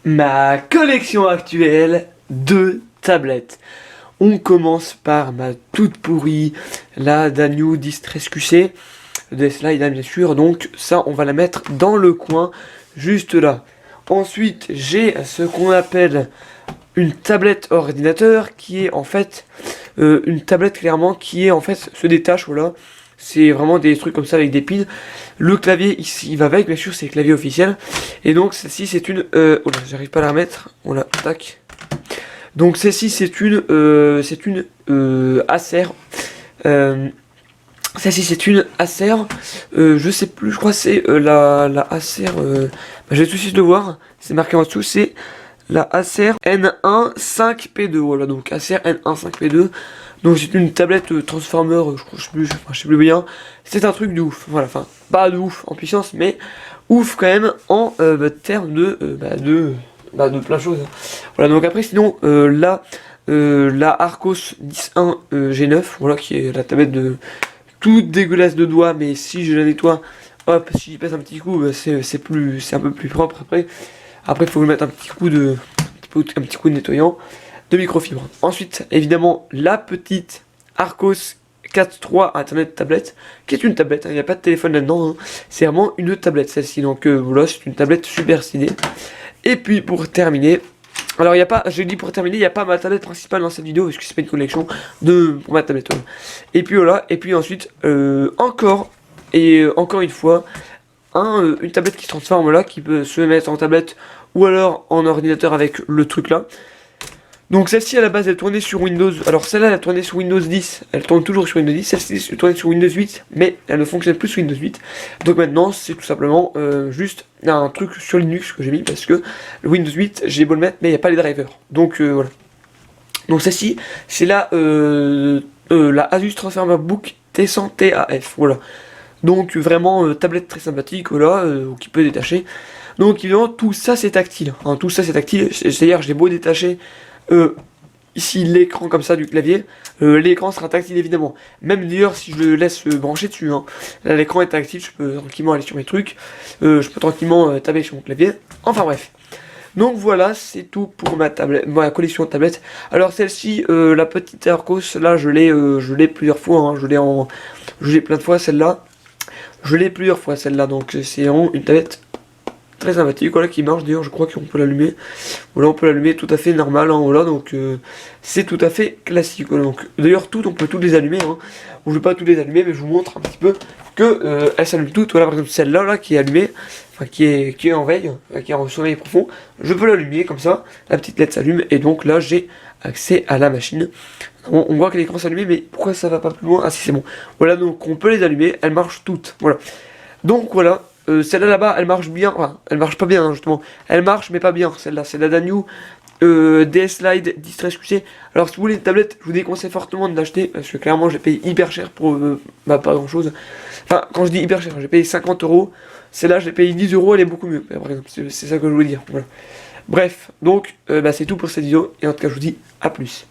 ma collection actuelle de tablettes. On commence par ma toute pourrie, la Danyu Distress QC, des slides bien sûr, donc ça on va la mettre dans le coin, juste là. Ensuite j'ai ce qu'on appelle une tablette ordinateur qui est en fait une tablette clairement qui est en fait se détache, voilà. C'est vraiment des trucs comme ça avec des pins. Le clavier ici il va avec, bien sûr c'est le clavier officiel. Et donc celle-ci c'est une... oh là, j'arrive pas à la remettre. Voilà, tac. Donc celle-ci c'est une Acer. Celle-ci c'est une Acer. Je sais plus, je crois c'est la Acer... je vais tout de suite le voir. C'est marqué en dessous, c'est la Acer N1 5P2. Voilà, donc Acer N1 5P2. Donc c'est une tablette Transformer, je sais plus bien. C'est un truc de ouf, voilà, enfin, pas de ouf en puissance, mais ouf quand même en termes de plein de choses. Voilà, donc après sinon, là, la Arcos 10.1 G9, voilà, qui est la tablette de toute dégueulasse de doigts, mais si je la nettoie, hop, si j'y passe un petit coup, bah, c'est un peu plus propre après. Après, il faut mettre un petit coup de nettoyant de microfibre. Ensuite, évidemment, la petite Arcos 4.3 Internet tablette, qui est une tablette, il n'y a pas de téléphone là-dedans, hein. C'est vraiment une tablette celle-ci, donc voilà, c'est une tablette super stylée. Et puis pour terminer, alors il n'y a pas, je dis pour terminer, il n'y a pas ma tablette principale dans cette vidéo, parce que c'est pas une collection pour ma tablette. Ouais. Et puis voilà, et puis ensuite, encore une fois, une tablette qui se transforme là, qui peut se mettre en tablette ou alors en ordinateur avec le truc là. Donc celle-ci à la base elle tournait sur Windows, alors celle-là elle a tourné sur Windows 10, elle tourne toujours sur Windows 10, celle-ci elle tournait sur Windows 8, mais elle ne fonctionne plus sur Windows 8. Donc maintenant c'est tout simplement juste un truc sur Linux que j'ai mis parce que le Windows 8 j'ai beau le mettre mais il n'y a pas les drivers. Donc voilà. Donc celle-ci c'est la Asus Transformer Book T100 TAF, voilà. Donc vraiment tablette très sympathique, voilà, qui peut détacher. Donc évidemment tout ça c'est tactile, hein, tout ça c'est tactile, c'est-à-dire j'ai beau détacher ici l'écran comme ça du clavier, l'écran sera tactile évidemment. Même d'ailleurs si je le laisse brancher dessus, hein, là l'écran est tactile, je peux tranquillement aller sur mes trucs, je peux tranquillement taper sur mon clavier, enfin bref. Donc voilà, c'est tout pour ma tablette, ma collection de tablettes. Alors celle-ci, la petite Arcos, là je l'ai plusieurs fois, hein, je l'ai plein de fois celle-là. Je l'ai plusieurs fois celle-là, donc c'est vraiment une tablette très sympathique, voilà, qui marche. D'ailleurs je crois qu'on peut l'allumer, voilà, on peut l'allumer tout à fait normal, hein, voilà, donc c'est tout à fait classique, voilà. Donc d'ailleurs on peut toutes les allumer, hein. Je vais pas toutes les allumer mais je vous montre un petit peu que elles s'allument toutes. Voilà, par exemple celle-là là, qui est allumée, enfin qui est en veille, qui est en sommeil profond, je peux l'allumer comme ça, la petite LED s'allume et donc là j'ai accès à la machine. On voit que l'écran s'allume, mais pourquoi ça va pas plus loin? Ah si, c'est bon. Voilà, donc on peut les allumer, elles marchent toutes, voilà. Donc voilà, celle-là là-bas, elle marche bien, enfin, elle marche pas bien, hein, justement. Elle marche, mais pas bien, celle-là, c'est la Danyu DS Lite Distress QC. Alors si vous voulez une tablette, je vous déconseille fortement de l'acheter, parce que clairement, j'ai payé hyper cher pour pas grand-chose. Enfin, quand je dis hyper cher, j'ai payé 50 €. Celle-là, j'ai payé 10 €, elle est beaucoup mieux, par exemple, c'est ça que je voulais dire, voilà. Bref, donc, c'est tout pour cette vidéo, et en tout cas, je vous dis à plus.